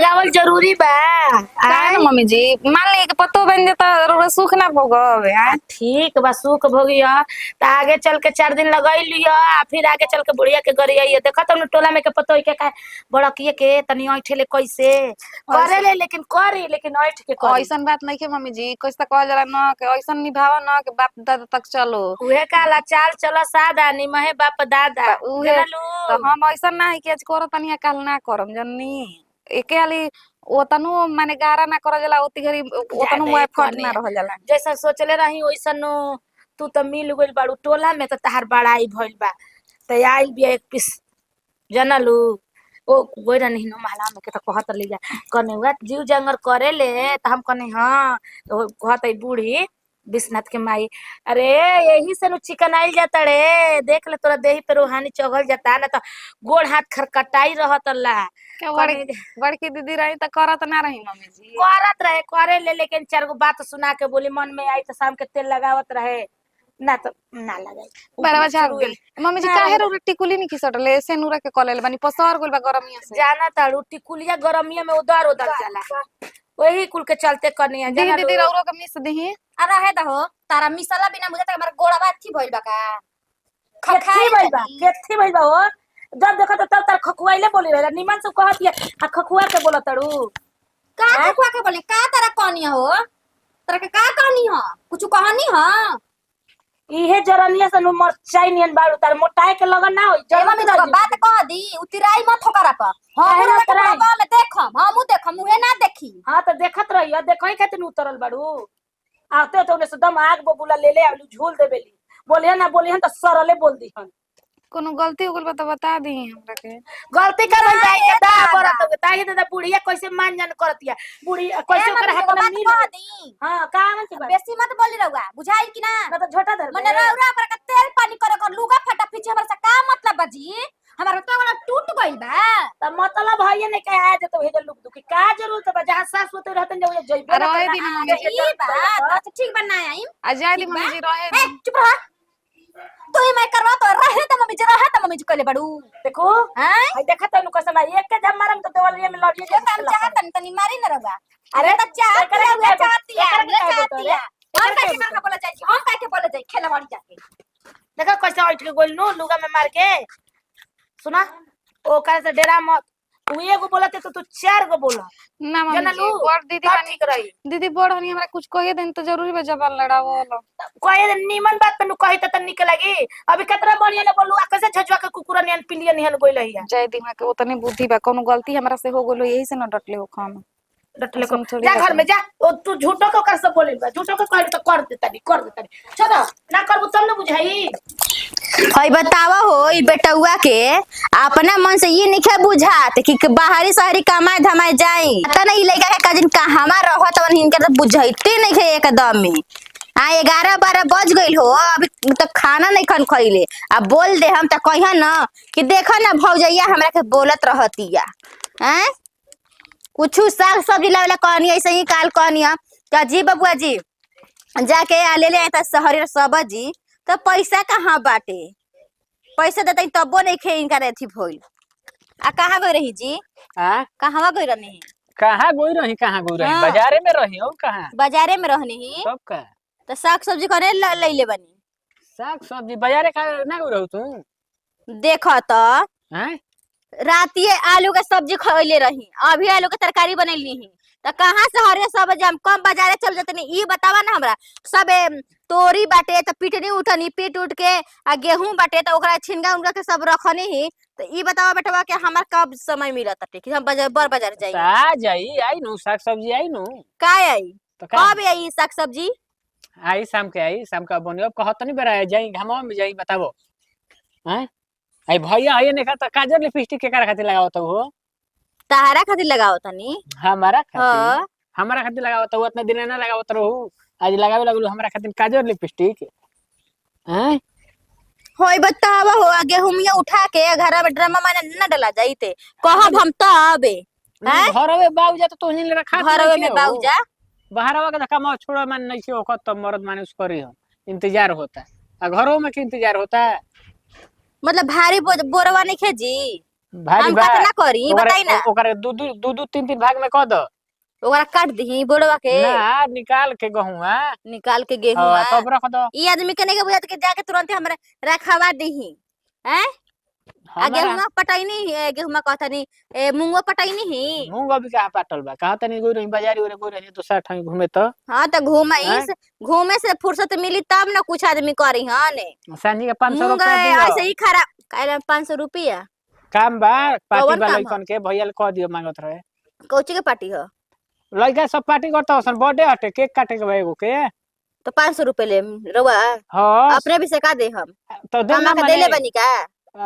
लगावल जरूरी बा। काहे न मम्मी जी मान ली कि पतो बन जाता सुख ना भोगवे ठीक बा सुख भोगिया त आगे चल के 4 दिन लगाई लिया फिर आगे चल के बुढ़िया के गरिया ये देखा तुम टोला में के पतो के का बड़किए के तनी ऐठे ले कैसे करे ले लेकिन करी लेकिन ऐठ के करी। ऐसन बात नहीं है मम्मी जी कैसे कहल जाला न कि ऐसन निभावा न कि बाप दादा तक चलो उहे काला चाल चलो सादा निमहे बाप दादा उहे जनलू। तो हम ऐसा ना है कि आज करो तनी काल ना करम जननी एके हाली ओतनु माने गारा ना कर जाला ओती घरी ओतनु मोए फट ना रह जाला जैसा सोचले रही वैसन तू तो मिल गइल बाड़ू टोला में तो तहार बड़ाई भइल बा त आइल बिया एक पीस जनलू। ओ गोइरा नहीं नो महला में के तो कहत ले जा कने हुआ जीव जंगर करे ले त हम कने हां तो कहत है बूढ़ी विश्वनाथ के माई अरे यही से नु चिकन आइल जाता रे देख ले तोरा देही पे रूहानी चढ़ल जाता ना तो गोड़ हाथ खरकटाई रहत ला। क्या बड़की दीदी रही त करत ना रही मम्मी जी करत रहे करे ले लेकिन 4 गो बात सुना के बोली मन में आई तो शाम के तेल लगावत रहे ना तो ना लगाई बराबर झाड़ गेल मम्मी जी काहे रो टिकुली नहीं खिसटले से नूरा के कॉलेल बानी पसर गेल बा गरमिया से जाना ताड़ू टिकुलिया गरमिया में उधर उधर जाला वही कुल के चलते कनिया दीदी दीदी रौरो के मिस दही अरे है दहो तारा मिसाला बिना मुझे तक हमारा गोड़ा बात थी भइल बा का केथी भइल बा हो जब देखो तो तब तार खखुआइले बोली रहे निमन से कहत है आ खखुआ के बोलत ताड़ू का खखुआ के बोले का तारा कहनी हो तारा के का कहनी हो कुछ कहनी हो इहे जरनिया से नु मरचाई नियन बाड़ू तार मोटाए के लगन ना होई जब मम्मी तो बात कह दी उतिराई मत होकरा पर हां ना उतराई। में देखम हमू देखम मुहे ना देखी हां तो देखत रहियो देखई खातिर उतरल बाड़ू आते तो ने से दम आग बबूला ले ले आलू झूल देबेली बोलिए ना बोलिए तो सरले बोल दी हन कोनो गलती हो गेल बा त बता दी हमरा के गलती कर जाए के दा करत हो ताई दादा बुढ़िया कैसे मान जान करतिया बुढ़ी कैसे ओकर हाथ में मिल कह दी हां का मन के बात बेसी मत बोली रहुआ बुझाई कि ना ना तो झोटा धर मने रौरा ओकरा के तेल पानी करे कर लुगा फटा पीछे हमरा से का मतलब बाजी हमारा तो वाला टूट गइल बा त मतलब है ने के आ जतो भेजल लुक दुखी का जरूरत बा जहां सास होते रहतन जब जइबे रहे दी मम्मी जी ई बात अच्छा ठीक बना आई आ जाए दी मम्मी जी रहे दी चुप रह तू ही मैं करवा तो रहे त मम्मी जी रहे त मम्मी जी कहले बड़ू देखो हैं भाई देखा तनु कसम एक के जब मारम तो देवलिए में लड़िए ये काम चाहत तनी मारी न रहुआ अरे त चाहत एकरा रहुआ के चाहती है एकरा के चाहती है हम काहे के बोला जाई हम काहे के बोला जाई खेलवाड़ी जाके देखा कैसे उठ के गोल नु लुगा में मार के सुना ओ करे से डेरा मत तू एगो बोलते तो तू 4 गो बोला ना मम्मी जनलू जी बड़ दीदी तब बानी ठीक रही दीदी बड़ हनी हमरा कुछ कहिए देन तो जरूरी बा जबान लड़ावो कोई नीमन बात तनु कही त निक लगी अभी कितना बढ़िया ले बोलू आ कैसे झजुआ के कुकुरा नियन पिलियन नियन गोइल हिया जय दी के उतने बुद्धि बा कोनो गलती हमरा से हो गेलो यही से न डटले हो खाम डटले को जा घर में जा ओ तू झूठो को कर सब बोले बा झूठो को कह तो कर देता नहीं चलो ना करबू तब न बुझाई हई बतावा हो ई बेटौआ के अपना मन से ये नहीं बुझात कि बाहरी शहरी कमाए धमाए जाई पता नहीं लइका के कजिन कहवा रहत वन हिनके तो बुझाइते नहीं खे एकदम में आ 11-12 बज गइल हो अभी तक खाना नहीं खन खइले अब बोल दे हम त कहिया न कि देखा ना भौजैया हमरा के बोलत रहतिया हैं कुछ साग सब्जी लावेला कहनी ऐसे ही काल कहनिया त जी बबुआ जी जाके ले ले त शहरी सब्जी तो पैसा कहाँ बाटे पैसा देते तबो नहीं खे इनका रहती भइल आ कहाँ गई रही जी हां कहाँ गई रहनी कहाँ गोई रही हाँ। बाजारे में रही और कहाँ बाजारे में रहनी ही सब का तो साग सब्जी करे ले ले बनी साग सब्जी बाजारे का ना गोई रहू तू देखो तो हैं रातिए आलू के सब्जी खइले रही अभी आलू के तरकारी बनैली ही तो कहाँ से हरे सब्जी हम कम बाजारे चल जाते नहीं ये बतावा ना हमरा सब तोरी बाटे तो पिटनी उठनी पीट उठ के आ गेहूं बाटे तो ओकरा छिनगा उनगा के सब रखनी ही तो ये बतावा बेटवा के हमार कब समय मिलत कि हम बाजार जाई आ जाई आई नु साग सब्जी आई नु का आई तो का कब आई साग सब्जी आई शाम का बनियो कहत नहीं बेरा जाई घामवा में जाई बताबो हैं आई भैया आए ने का काजर लिपस्टिक के करा खातिर लगावत हो तहरा खातिर लगाओ तनी हमारा खातिर हाँ हमारा खातिर लगावत हो उतना दिन ना लगावत रहू आज लगावे लगलू हमरा खातिर काजर लिपस्टिक हैं होई बतावा हो गेहूंमिया उठा के घर में ड्रामा माने न डला जाईते कहब हम तबे हैं घर में बाबूजा तो तोहिन ले रखा घर में बाऊजा बाहर आवा के काम छोड़ा मान नहीं से ओखत तो मर्द मानुस करी हम इंतजार होता है आ घरों में के इंतजार होता है मतलब भारी बोरवा नहीं खेजी भारी हम बा कतना करी बताई ना। ओकरे दू तीन तीन भाग में क द ओकरा काट दी बोलवा के ना निकाल के गहुआ निकाल के गेहूं हाँ तब रख दो ई आदमी के नहीं के बुझात के जाके तुरंत हमरा रखवा दही हैं। आ हमारा गेहुआ पटाइनी है गेहुआ कहतनी मूंगो पटाइनी ही। मूंग अभी कहाँ पाटल बा कहा तनी गोई रही बाजारी ओरे गोई रही तो 60 घूमे तो हाँ तो घूमे से फुर्सत मिली तब ना कुछ आदमी करी हाँ ने। सांझी के 500 मूंग रुपया ऐसे दियो ही खराब कह 500 रुपया काम बा पार्टी कौन बा काम लइकन के भैया ले कह दियो मांगत रहे कौची के पार्टी हो। लइका सब पार्टी करता हसन बर्थडे हटे केक काटे के बा एगो के तो 500 रुपये ले रउआ हां अपने भी से का दे हम तो दे ना का माने देले बनी का।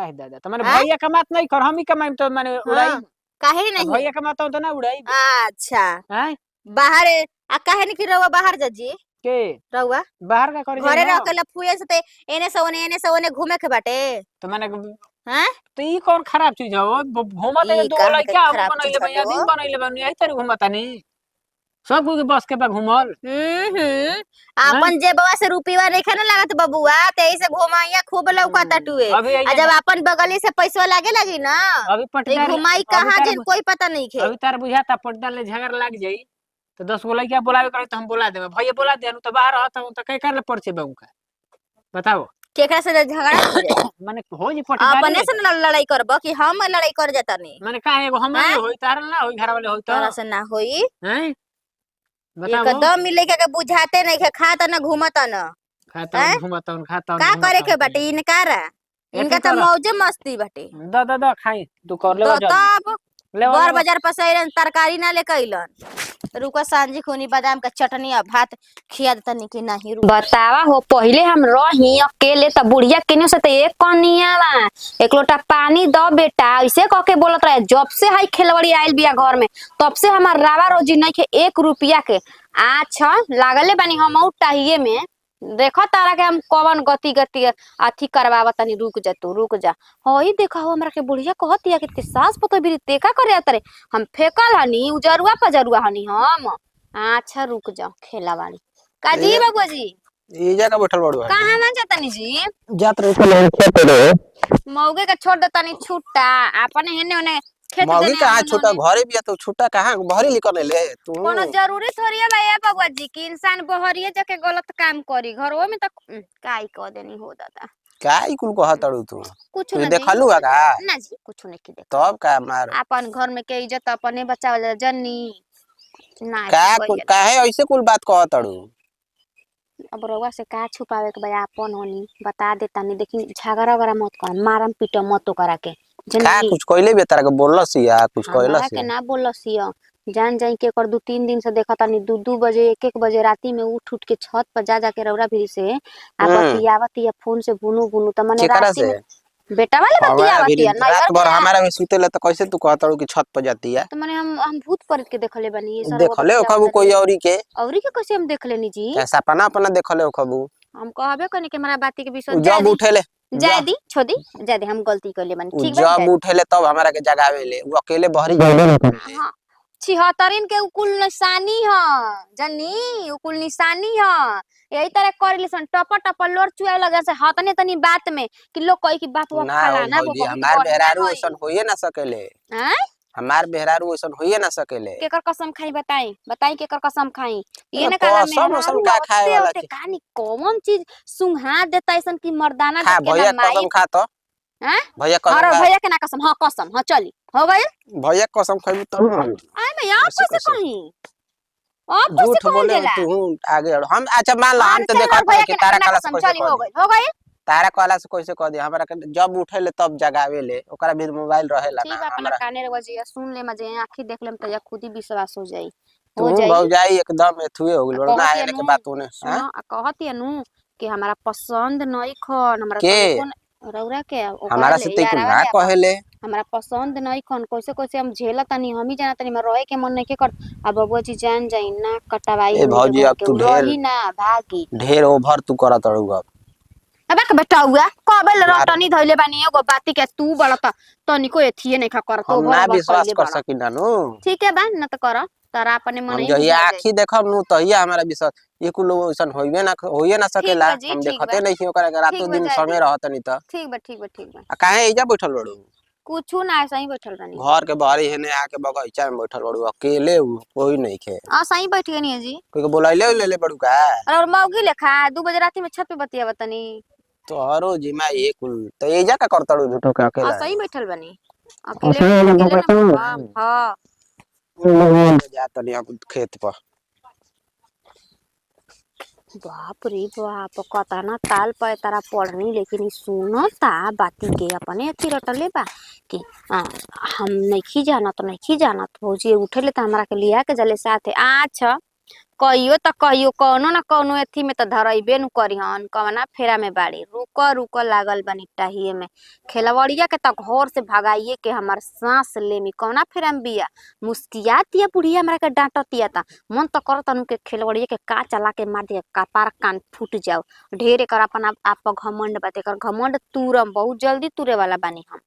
आह दादा तो माने हाँ? भैया कमात नहीं कर हम ही कमाई तो माने उड़ाई हाँ, काहे नहीं भैया कमाता तो ना उड़ाई अच्छा हैं बाहर आ काहे नहीं कि रउआ बाहर जजी के रउआ बाहर का करे घरे जाई रह ना के लफुए से ते एने से ओने घूमे के बाटे तो माने हैं। तो ई कौन खराब चीज हो घूमत है ई दो कहाँ के लइका हम खराब बनइले चीज बनिया हटे दिन हो। बनइले बनिया आई तेरे घूमता नहीं सब कोई के बस के बा घूमल अपन जेबवा से रुपया नहीं खाने लागत बबुआ ते से घुमाइया खूब लौकता टुए अभी आ जब अपन बगली से पैसा लागे लगी ना अभी तो पटदार घुमाई कहाँ जिन कोई पता नहीं खे। अभी तार बुझाता पटदार ले झगड़ा लाग जाई तो 10 गो लइका बोलावे करे तो हम बोला देबे भैया बोला दे तो बाहर रहत तो कई कर ले परचे बाऊ का बताओ केकरा से झगड़ा हो जाए माने हो जी पटदार अपने से न लड़ाई करब कि हम लड़ाई कर जाता नहीं माने काहे एगो हमारे हैं? होई तार ना होई घर वाले होई तो तोरा से ना होई हैं बताओ एकदम मिले के बुझाते नहीं खे खाता ना घूमता ना खाता हैं? घुमाता खाता का करे के बाटे इनकारा इनका तो करा। मौजे मस्ती बाटे द खाई तू कर ले तो जा तब ले बर बाजार पर से अइलन तरकारी ना लेके अइलन रुका सांझी खूनी बादाम का चटनी और भात खिया देता नहीं कि नहीं बतावा हो पहले हम रही अकेले त बुढ़िया केने से त एक कनिया बा एक लोटा पानी दो बेटा ऐसे कह के बोलत रहे जब से हाई खेलवड़ी आइल बिया घर में तब से हमार रावा रोजी नहीं के 1 रुपया के अच्छा लागले बानी हम टाहिए में देखो तारा के हम कौन गति अथी करवावा तनी रुक जा तू रुक जा हई देखा हो हमरा के बुढ़िया कहतिया कि सास पतो बिरी तेका करे तरे हम फेकल हनी उजरुआ पजरुआ हनी हम अच्छा रुक जाओ खेला वाली काजी बाबू जी ये जगह बैठल बड़ू कहाँ मन जातनी जी जात रहे तो खेत रे मौगे के छोड़ देतनी छुट्टा अपने हेने ओने खेत मौगी देने कहाँ ओने छोटा ओने। घरे भी है तो छोटा कहाँ बहरी लिखने ले तू कोनो जरूरी थोड़ी है भैया बाबू जी कि इंसान बहरिए जाके गलत काम करी घरों में तो काई कह देनी हो दादा का ई कुल कहा तड़ू तू कुछ तू नहीं देखलू है का ना जी कुछ नहीं की देख तब का मार अपन घर में के इज्जत अपने बचावल जन्नी ना का ऐसे कहिए। काहे ऐसे कुल बात कहा तड़ू अब रउआ से का छुपावे के भैया अपन होनी बता देता नहीं देखी झगड़ा वगैरह मत कर मारम पीटो मत करा के का जन्नी कुछ कहले बे तारा के बोललस या कुछ हमरा कहलस के ना बोलसिया जान जाई के कर 2-3 दिन से देखा तानी 2-2 बजे 1-1 बजे राती में उठ के छत पर जा के रौरा भी से आ बतियावती या फोन से बुनु बुनु त मने केकरा राती से में बेटा वाले हमारा भी बतियावती है रात भर नैयर हमारा भी सुतेले तो कैसे तू कहा तड़ू कि छत पर जाती है तो मने हम भूत प्रेत के देखले बनी ये देखले कबू कोई औरी के औरी के कैसे हम देख लेनी जी कैसा अपना अपना देखले कबू हम कहबे कनी के हमारा बाती के विषय जब उठेले जाय दी छोड़ी जाय दी हम गलती करले बनी ठीक बा जब उठेले तब हमारा के जगावे ले वो अकेले बहरी गइले ना करे हां छिहत्तरिन के उकुल निशानी ह जनी उकुल निशानी ह यही तरह कर लिसन टप टप लोर चुए लगे से हतने तनी बात में कि लोग कहि कि बाप वो ना खाला ना हो वो जी बहुत हमार बढ़िया बेहरारू होई। ऐसन होइए ना सकेले हैं हमार बेहरारू ऐसन होइए ना सकेले केकर कसम खाई बताई केकर कसम खाई ये अरे ना काला कसम में उसम का खाए वाला चीज कहानी कौन चीज सुंघा देता ऐसन की मर्दाना खा देख के भैया ना माई कसम खा तो हैं भैया और कसम खा भैया के ना कसम हां कसम हां चली हो गई भैया कसम खाई तो आई मैं आप कैसे कैसे कैसे? कहीं आप कैसे झूठ कहीं बोले देला तू आगे बढ़। हम अच्छा मान लो हम तो चल देखा और भैया कि के तारा ना काला कसम से कैसे चली हो कर गई हो गई तारा काला से कैसे कह दे हमरा के जब उठेले तब जगावे ले ओकरा भी मोबाइल रहेला ठीक ना है अपना हमरा काने रे वजिया सुन ले मजे आंखी देख लेम त या खुद ही विश्वास हो जाई तू हो जाई भौजाई एकदम एथुए हो गेल बड़ ना कहत आने के नु बात होने सुनो आ कहत नु कि हमरा पसंद नहीं खन हमरा के? तनिको रौरा के हमारा से ते कुल ना कहेले हमरा पसंद नहीं खन कैसे कैसे हम झेला तनी हम ही जाना तनी मैं रहे के मन नहीं के कर अब बबुआ जी जान जाई ना कटवाई ए भौजी अब तू रही ना भागी ढेर ओभर तू करत तड़ू अब अब के बेटा हुआ कबल रटनी धइले बानी एगो बाती के तू बड़ता तनिको एथिए नहीं खा कर तो हम ना विश्वास कर सकी ना नु ठीक है बा न त कर तारा अपने मन हम ही जहिया आखी देखब नु तहिया हमारा विश्वास ये कुल ऐसन होइए ना सकेला बा जी, हम ठीक देखते बा। नहीं ओकरा के रातों ठीक बा, दिन जाए समय दे। रहत नहीं त ठीक बा ठीक बा ठीक बा आ काहे एजा बैठल बड़ू कुछ ना सही बैठल बानी। घर के बाहरी हेने आके बगीचा में बैठल बड़ू अकेले उ, कोई नहीं खे। सही बैठ गई नहीं जी। कोई के बुलाइले ले ले बड़ू का। और मौगी लेखा 2 बजे रात में छत पे बतिया बतानी। तोहरो जिमा ये कुल तो एजा का करतड़ू झूठो के अकेला। सही बैठल बानी अकेले ना। हां जा तनी हम खेत पर। बाप रे बाप कता ना ताल पे तारा पढ़नी लेकिन सुनो ता बाती के अपने अथी रटले बा कि हम नहीं जानत भौजी उठले त हमरा के लिया के जले साथे अच्छा कहियो कोनो ना कोनो अथी में त धरइबे नु करिहन कवना फेरा में बाड़ी रुक लागल बनी टाहिए में खेलवड़िया के त घर से भगाइए के हमर सांस लेमी कवना फेरा में बिया मुस्कियातिया बुढ़िया हमरा के डांटतिया ता मन त करत अनु के खेलवड़िया के का चला के मार दे कपार कान फूट जाओ ढेरे कर अपन आप घमंड बाते कर घमंड तुरम बहुत जल्दी तुरे वाला बानी हम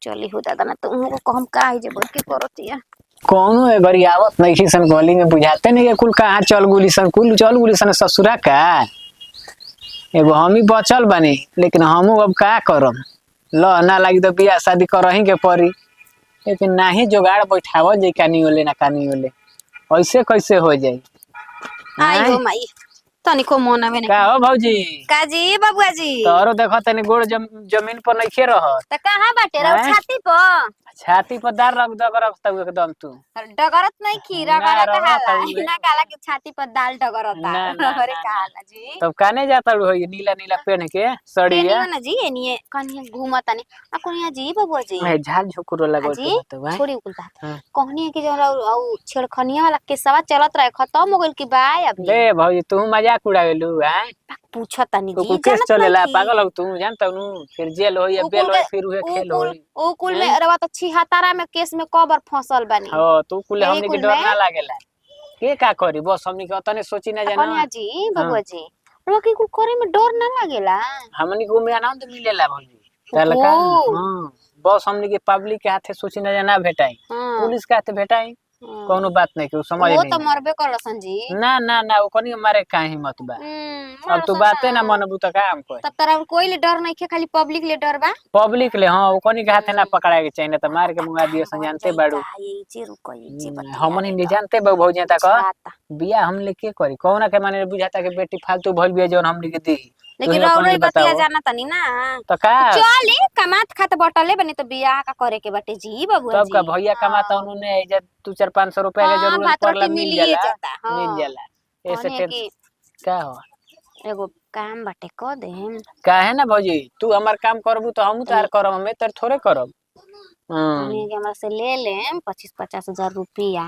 चली हो दादा ना तो कहम का है जे बोल के करतिया कौनो ए बरी आवत नहीं सन गली में बुझाते नहीं के कुल कहाँ चल गुली सन ससुरा का एगो हम ही बचल बनी लेकिन हमू अब का करम ल ना लगी तो बियाह शादी करही के पड़ी लेकिन नाही जुगाड़ बैठावल जाई कानी होले ऐसे कैसे हो जाई। आई हो माई तनिको मन में का हो भौजी काजी बबुआ जी तोरो देखो तनी गोड़ जमीन पर नहीं खे रह त कहां बाटे रे हैं? छाती पर छाती पर दार रख दो एकदम तू डगरत नहीं खीरा ना, गरा रगड़त कहाला हउए। इना काला के छाती पर दाल डगरता ना, ना, अरे ना, कहाला जी तब काने जाता हो नीला नीला पेन के सड़िया केनियो ना जी एनिए कनिया घूमता नहीं आ कोनिया जी बबुआ जी मैं झाल झुकुरो लगो जी तो भाई छोड़ी उकुल बात हाँ। कहनी कि जो औ छेड़खनिया वाला केसवा चलत रहे खत्म हो गइल कि बा अभी ले भौजी तू मजाक उड़ावेलू हैं पूछता नहीं तू जी कुल केस जानत चलेला नहीं पागल हो तू जानता नु फिर जेल होई या बेल होई फिर उहे खेल होई उ कुल में अरे तो छिहतारा में केस में कबर फंसल बानी हो तू कुल यही हमनी के कुल डर में? ना लागेला के का करी बस हमनी के तने सोची ना जाना कनिया जी बबुआ जी रोकी कुल करे में डर ना लागेला हमनी को में आनंद मिलेला भौजी तलका ओहो। हां बस हमनी के पब्लिक के हाथे सोची ना जाना भेटाई हाँ। पुलिस के हाथे भेटाई कोनो बात नहीं के समझ वो नहीं तो मरबे करसन जी ना ना ना वो कनी मारे काहे हिम्मत बा अब तू बाते ना मनबू त काम कोई तब तरह कोई ले डर नहीं के खाली पब्लिक ले डर बा पब्लिक ले हां वो कनी के हाथे ना पकड़ाए के चाहिए त मार के मुंगा दिए सन जानते बाड़ू ये जे रुको ये जे बतिया हमनी नहीं जानते बा भौजी तक छाता। बिया हम लेके करी कौना के माने बुझाता के बेटी फालतू भइल बिया जौन हमनी के दी लेकिन तुही अपन रौरे ही बतिया बताओ। जाना तनी ना तो का चली कमात खात बटले बनी तो बियाह का करे के बाटे जी बबुआ तब जी का भैया कमाता उन्होंने एजा 200-500 रुपया के हाँ, जरूरत भात पड़ला रोटी मिल मिलिए जाला जाता, हाँ। मिल जाला ऐसे कहने टेंशन की का हो एगो काम बाटे क देम काहे ना भौजी तू हमार काम करबू तो हम तार करब हमें तर थोड़े करब कहने के हमरा से ले लेम 25-50 हजार रुपया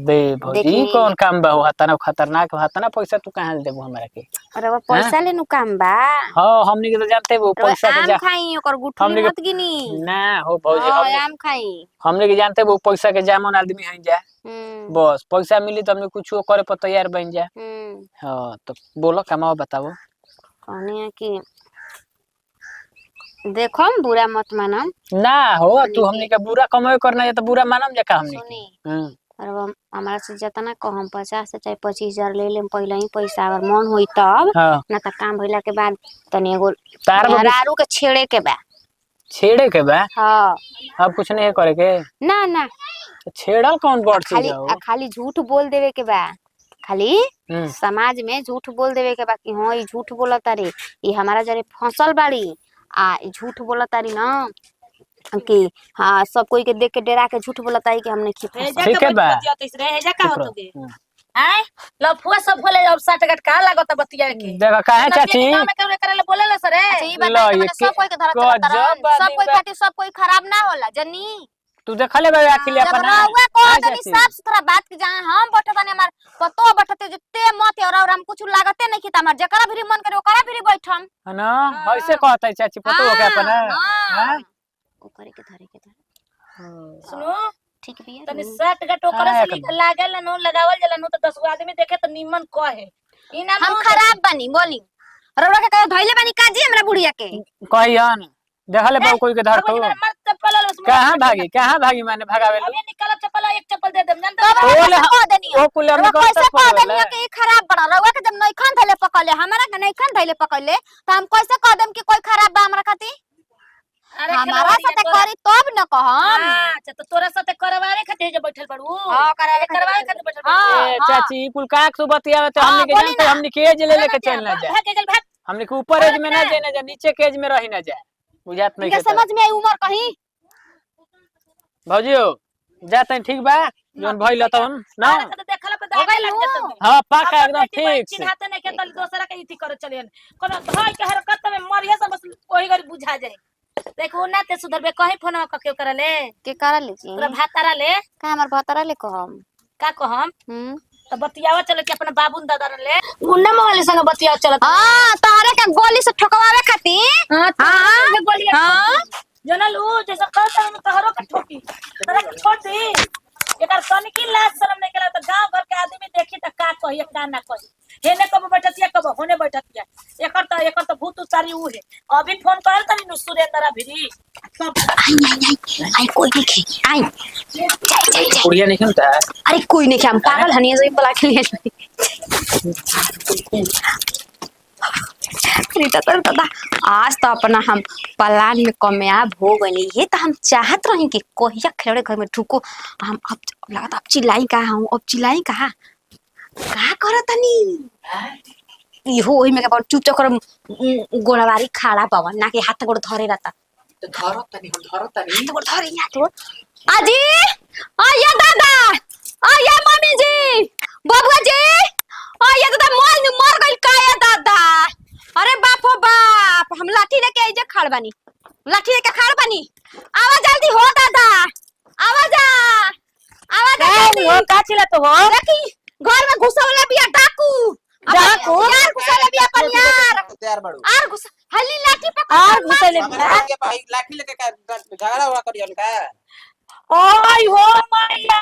दे भौजी देखी। कौन काम बा हो तना खतरनाक हो तना पैसा तू कहां से देबू हमरा के अरे वो पैसा लेनु काम बा हां हमनी के तो जानते वो रउआ पैसा के आम जा खाई ओकर गुठली हमनी के- मत गिनी ना हो भौजी हाँ, हमनी आम खाई हमनी के जानते वो पैसा के जामन आदमी हई जा बस पैसा मिली तो हमने कुछ करे पर तैयार बन जा हाँ तो बोलो कमाओ बताओ कहने कि देखो हम बुरा मत मानम ना हो हमनी तू के- हमनी के बुरा कमाई करना है तो बुरा मानम जा का हमनी के सुनी हाँ। और हमारा से जितना कहम 50 से चाहे 25 हजार ले लेम पहले ही पैसा अगर मन होई तब हाँ ना त काम भइला के बाद तनी एगो तार बबू रारू के छेड़े के बा छेड़े के बा हाँ अब कुछ नहीं है करे के ना ना तो छेड़ल कौन बड़ चीज खाली हो खाली झूठ बोल देवे के बा खाली हम्म। समाज में झूठ बोल देवे के बा कि हाँ ये झूठ बोलता रे ये हमारा जरे फसल बाड़ी आ ई झूठ बोलता री ना कि हाँ सब कोई के देख के डरा के झूठ बोलता है कि हमने की फसल ठीक है बा हेजा का चुप हो रहो। तोगे हम्म। आय लफुआ सब बोले अब 60 गट का लागत बतिया के देखो काहे चाची गांव में करे करे बोले ला सर अच्छा, ई बात लो, नहीं ये कि सब कोई के धरत गजब चलता सब आदमी कोई बा। खातिर सब कोई खराब ना होला जनी तू देखले बा अखिले जब अपना रहुआ को हाँ, तनी चाची। साफ सुथरा बात के जहां हम बैठत तनी हमार पतो बैठते जते मत और हम कुछ लागते नहीं खिता हमार जकरा भी मन करे ओकरा भी बैठम है ना ऐसे कहता है चाची पतो हो के अपना हां ओकरे के धरे के धरे सुनो ठीक भी है तनी 60 गट ओकरे हाँ, से लिख लागल नो लगावल जला नो तो 10 गो आदमी देखे तो निमन कहे ई ना हम खराब बनी बोली रउरा के कहे धइले बनी काजी हमरा बुढ़िया के कहियन देखले बा कोई के धर तो मत चप्पल लो कहां भागी माने भगावेलू अबे निकल चप्पल एक चप्पल दे देम जानता तब ओले रउरा कह देनी ओ कुल हमनी रउरा को कैसे सब कह पड़ेला देनी कि ई खराब बड़ा रउरा के जब नइखन धइले पकड़ले हमरा के नइखन धइले पकड़ले त हम कैसे कह देम कि कोई खराब बा हमरा खातिर अरे हमारा साथे करी तब न कहम। अच्छा तो तोरा साथे करवावे खातिर जे बैठल बाड़ू हां करावे करवावे खातिर बैठल हां, बाड़ू ए चाची कुल का सुबतिया तो हाँ, हमनी के बोली जानते ना। हमनी के एज ले लेके चल ना जाए। भाग के चल भाग हमनी के ऊपर एज में ना जाए ना जाए नीचे के एज में रही ना जाए बुझात नहीं इनका के समझ में आई उम्र कहीं। भौजियो जाते ठीक बा जोन भइल तवन ना अरे तो देखला पे दाग लग जत हां पाका एकदम ठीक से चिन्हाते नहीं के तल दोसरा के इति करे चलियन कोनो भाई के हरकत में मरिया सब बस ओही गरी बुझा जाए देखो ना ते सुधरबे कहीं फोनवा क के करले के करा ले जी तोरा भातारा ले का हमर भतरा ले कहम। का कहम तो बतियावा चले के अपना बाबू दादा ले मुन्ना वाले संग बतियावा चलत हां तोहरे के गोली से ठोकवावे खातिर। हां बोलिए हां जनलू जैसा कहता हूं तोहरो के ठोकी तोरा के छोड़ दी एकर तनिकी लाज शर्म नहीं केला तो गांव घर के आदमी देखी त का कही का ना कही हेने कब बैठतिया कब होने बैठतिया एकर तो भूत उतारी उ है अभी फोन कर तनी नु सुरेंद्र भिरी आई कोई नहीं खे आई जाई कुड़िया नहीं खेलता है अरे कोई नहीं खे हम पागल हनी से बुला के लिए दादा आज तो अपना हम प्लान में कामयाब हो गए। ये तो हम चाहत रही कि कोहिया खेड़े घर में ढुको हम अब लगता अब चिल्लाई का हूँ अब चिल्लाई का करत तनी इहो ओही में के चुपचाप कर गोड़ावारी खाड़ा पवन ना के हाथ गोड़ धरे रहता तो धरत तनी हाथ गोड़ धरे या तो आजी आया दादा आया मम्मी जी बबुआ जी आया दादा मर गइल काया दादा। अरे बाप हो बाप हम लाठी लेके आइजे खड़ बानी लाठी लेके खड़ बानी आवा जल्दी हो दादा आवाज जल्दी हो का चिल्ला तो हो देखी घर में घुसवले बिया डाकू यार घुसवले बिया अपन यार तैयार बाड़ू आर घुस हल्ली लाठी पकड़ और घुसले हमारा के भाई लाठी लेके का झगड़ा हुआ करियन का ओय हो मैया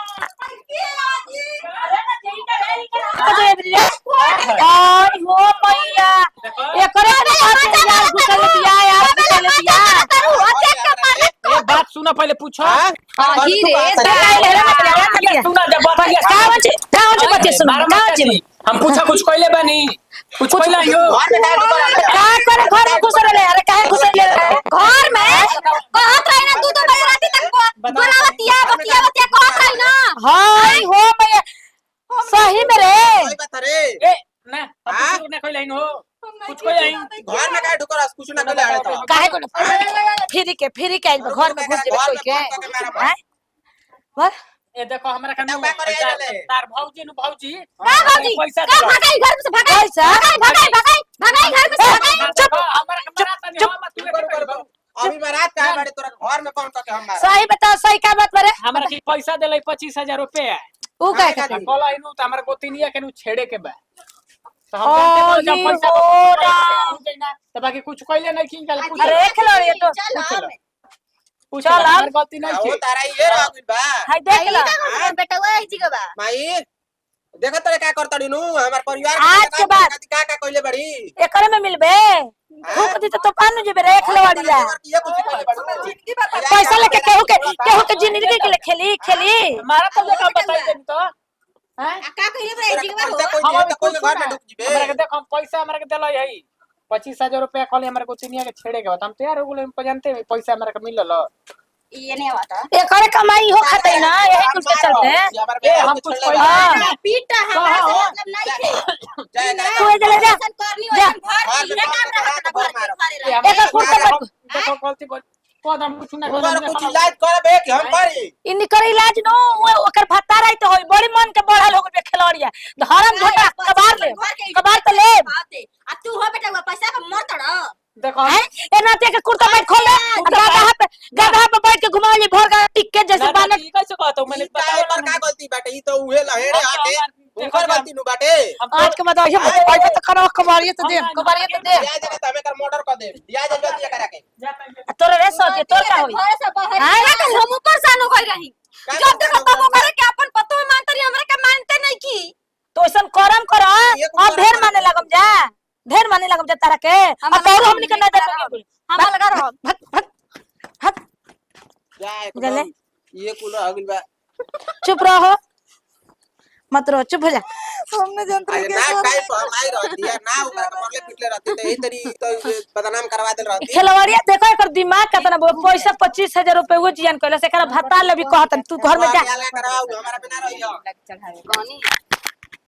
अरे ना जेई का रेल के ओय हो मैया एकरे के यार घुसले बिया ए बात सुनो पहले पूछो ही रे सुना जब बतिया गाँव बच्चे सुनो गाँव हम पूछा कुछ कहले बानी कुछ कहला यो का करे घर में घुसले अरे काहे घुसले घर में कहत रही ना तू तो बड़ी राती तक बोलावतिया बतिया कहत रही ना हाय हो मैया सही में रे कोई बात रे ए ना हम कुछ ना कहला इन हो कुछ कहला इन घर में का ढुकर कुछ ना कहले आड़े तो काहे को फ्री के आइल घर में घुस जेबे कोई के हैं बोल ए देखो हमरा का क्या करे आले तार भौजी नु भौजी का भौजी पैसा का भागाई घर से भागाई भागाई घर में से भागाई चुप हमरा का मारा तनी हम मत अभी बारात का बाड़े तोरा घर में कौन के हम मारा सही बताओ सही का बात बरे हमरा की पैसा देले 25000 रुपया ऊ काहे का का कहला इनु त हमरा गोतिनिया के नु छेड़े के बा तो हम जानते जब पैसा हो जाइना त बाकी कुछ कहले नहीं किन चल पूछ अरे खिलाड़ी तो पूछ चल, हमर गलती नहीं वो थी तारा ये रह गइल बा हाय देख ला बेटा वो ही जगह बा माई देखत तोरे का करतड़ी नु हमार परिवार आज के बाद का कहले बड़ी एकरे में मिलबे भूख दी तो पानु जेबे रे खिलाड़ी ला ये कुछ कहले बड़ी पैसा लेके केहू के जिंदगी के लिए खेली हमारा तो देखा बताई दे तो हैं का कहिए बे जगह कोई दे तो कोई घर में ढुक जिबे हमरा के देखो हम पैसा हमरा के देलई हई 25000 रुपया कहले हमरा गोतिनिया के छेड़े के बा हम तैयार हो गेल हम जानते पैसा हमरा के मिलल ये नहीं आता एकरे कमाई हो खाते ना यही कुछ के चलते ए हम कुछ कहले पीटा हमारा से मतलब नहीं थे तू चले जा करनी हो घर में काम रहत ना घर के एक कुर्ता पर देखो गलती बोल पद हम कुछ ना ओकर कुछ इलाज करबे कि हम करी इन्नी कर इलाज नो ओकर भत्ता रही तो होई बड़ी मन के बढ़ल हो गए खिलाड़िया धरम झोटा कबार तो ले आ तू हो बेटा पैसा का मर तड़ देखो हैं ए नाते के कुर्ता बैठ खोल ले गधा पे बैठ के घुमाओ भोर का टिक्के जैसे बाने ई कैसे कहतो मैंने बताओ पर का गलती बाटे ई तो उहे लहेड़े आके उनकर गलती नु बाटे आज के बताओ ये पैसा तो करो कबारिए तो दे दिया जगह त हमें कर मर्डर कर दे दिया जगह दिया करा के तोरे रे सोचे तोर का होई घर से बाहर आया तो हम परेशान हो गई रही जब तक तब करे के अपन पतो मानतरी हमरा के मानते नहीं की तो ऐसन करम कर अब ढेर माने लगम जा तारा के अब तो हमनी के नजर में हम लगा रहो जा जले ये कुल हो गइल बा चुप रहो मत रहो, चुप हो जा। हमने जनता आज ना काई हम आई रहती है ना ऊपर के मरले पिटले रहती तो यही तरी तो बदनाम करवा देल रहती। खेलवाड़िया देखो एकर दिमाग कितना पैसा 25,000 रुपए वो जियान कहला से एकरा भत्ता लेबी कहत तू घर में जा। करवाओ हमारा बिना रहियो।